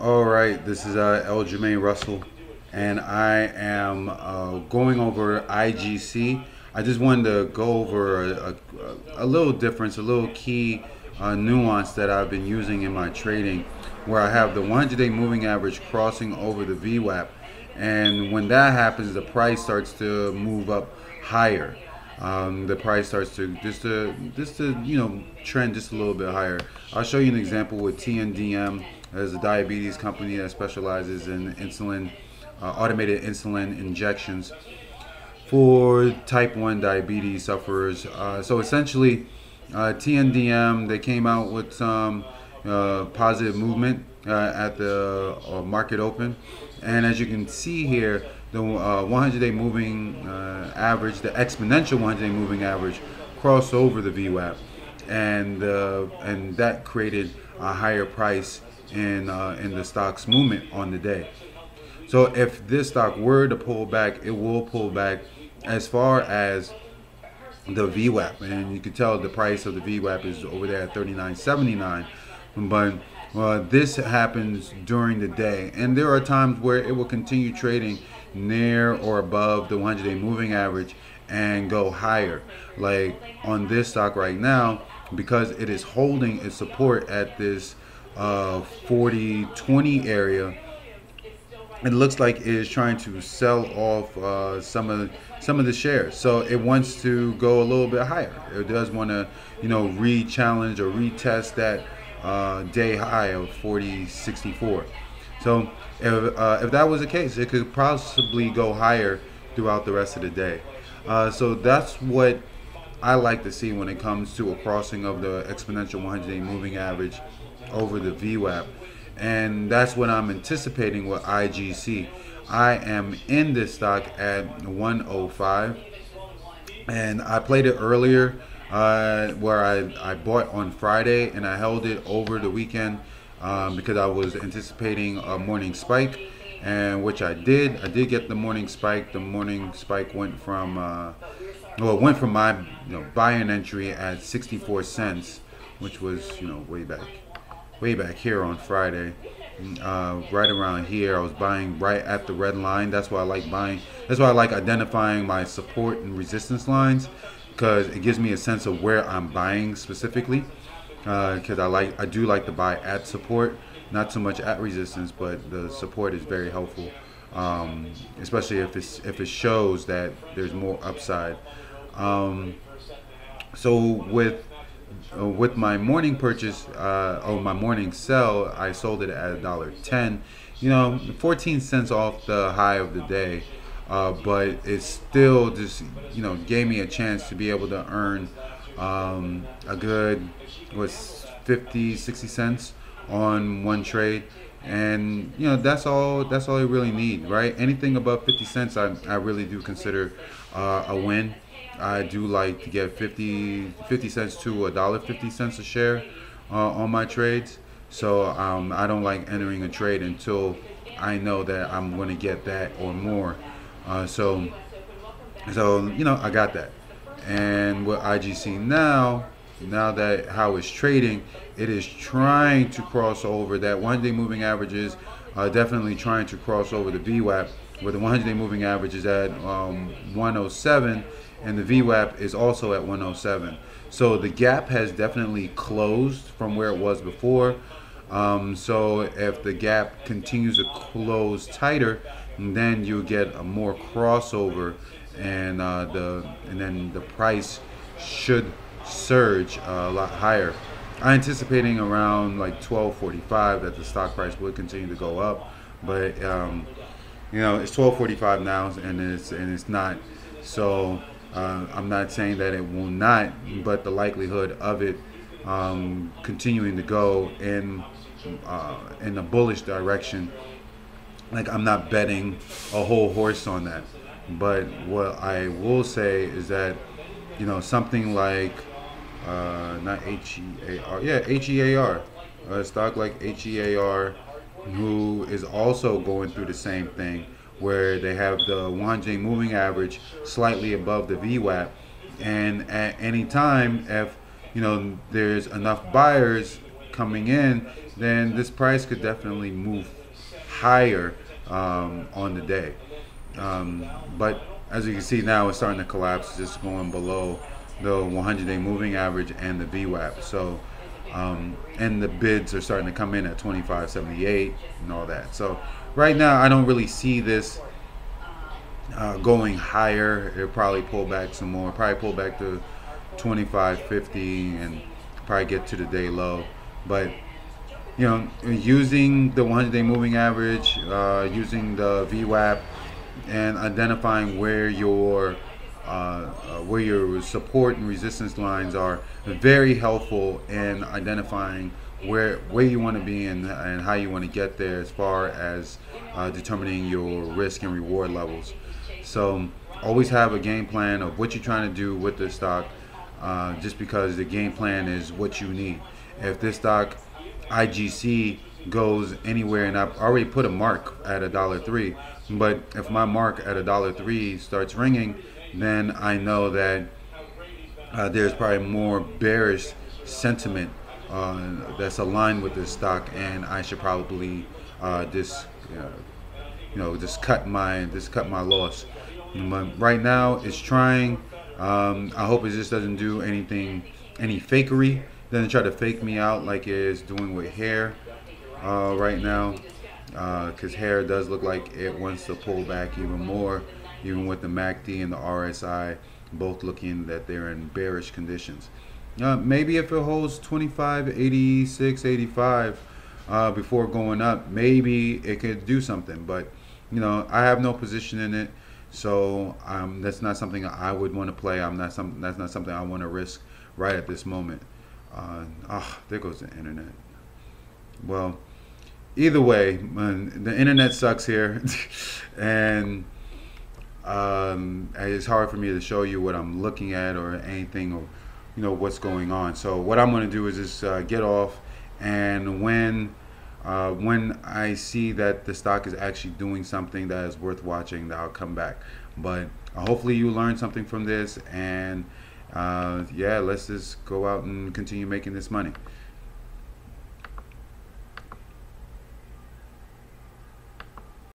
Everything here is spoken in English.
All right, this is L. Jermaine Russell, and I am going over IGC. I just wanted to go over a little difference, a little key nuance that I've been using in my trading, where I have the 100-day moving average crossing over the VWAP, and when that happens, the price starts to move up higher. The price starts to trend just a little bit higher. I'll show you an example with TNDM. As a diabetes company that specializes in insulin, automated insulin injections for type 1 diabetes sufferers. So essentially, TNDM, they came out with some positive movement at the market open. And as you can see here, the 100-day moving average, the exponential 100-day moving average, crossed over the VWAP, and that created a higher price in the stock's movement on the day. So if this stock were to pull back, it will pull back as far as the VWAP, and you can tell the price of the VWAP is over there at 39.79. But this happens during the day, and there are times where it will continue trading near or above the 100-day moving average and go higher, like on this stock right now, because it is holding its support at this 40-20 area. It looks like it is trying to sell off some of the shares, so it wants to go a little bit higher. It does want to, re-challenge or retest that day high of 40.64. So if that was the case, it could possibly go higher throughout the rest of the day. So that's what I like to see when it comes to a crossing of the exponential 100-day moving average over the VWAP, and that's what I'm anticipating with IGC. I am in this stock at 105, and I played it earlier where I bought on Friday and I held it over the weekend because I was anticipating a morning spike, and which I did. I did get the morning spike. The morning spike went from it went from my buy-in entry at 64 cents, which was way back here on Friday, right around here. I was buying right at the red line. That's why I like buying. That's why I like identifying my support and resistance lines, because it gives me a sense of where I'm buying specifically. Because I do like to buy at support, not so much at resistance, but the support is very helpful, especially if it shows that there's more upside. So with my morning purchase, or my morning sell, I sold it at $1.10. 14 cents off the high of the day, but it still just gave me a chance to be able to earn a good 50-60 cents on one trade, and that's all you really need, right? Anything above 50 cents, I really do consider a win. I do like to get 50 cents to $1.50 a share on my trades. So I don't like entering a trade until I know that I'm going to get that or more. So I got that. And with IGC now that how it's trading, it is trying to cross over that 100-day moving averages. Definitely trying to cross over the VWAP, where the 100-day moving average is at 107. And the VWAP is also at 107. So the gap has definitely closed from where it was before. So if the gap continues to close tighter, then you get a more crossover, and then the price should surge a lot higher. I'm anticipating around like 12.45 that the stock price would continue to go up, but it's 12.45 now, and it's not. So I'm not saying that it will not, but the likelihood of it continuing to go in a bullish direction, like, I'm not betting a whole horse on that. But what I will say is that something like not HEAR, HEAR, a stock like HEAR, who is also going through the same thing, where they have the 100-day moving average slightly above the VWAP, and at any time, if there's enough buyers coming in, then this price could definitely move higher on the day. But as you can see now, it's starting to collapse, just going below the 100-day moving average and the VWAP. So, and the bids are starting to come in at 25.78 and all that. So right now, I don't really see this going higher. It'll probably pull back some more. Probably pull back to 25.50 and probably get to the day low. But you know, using the 100-day moving average, using the VWAP, and identifying where your support and resistance lines are very helpful in identifying where you want to be and how you want to get there, as far as determining your risk and reward levels. So always have a game plan of what you're trying to do with this stock, just because the game plan is what you need. If this stock IGC goes anywhere, and I've already put a mark at $1.03, but if my mark at $1.03 starts ringing, then I know that there's probably more bearish sentiment that's aligned with this stock, and I should probably just cut my loss. But right now it's trying. I hope it just doesn't do any fakery. Doesn't try to fake me out like it's doing with hair right now, because hair does look like it wants to pull back even more, even with the MACD and the RSI both looking that they're in bearish conditions. Maybe if it holds 25.86, 85 before going up, maybe it could do something. But you know, I have no position in it, so that's not something I would want to play. That's not something I want to risk right at this moment. There goes the internet. Well, either way, the internet sucks here, and it's hard for me to show you what I'm looking at or anything, or what's going on. So what I'm going to do is just get off, and when I see that the stock is actually doing something that is worth watching, that I'll come back. But hopefully you learned something from this, and yeah, let's just go out and continue making this money.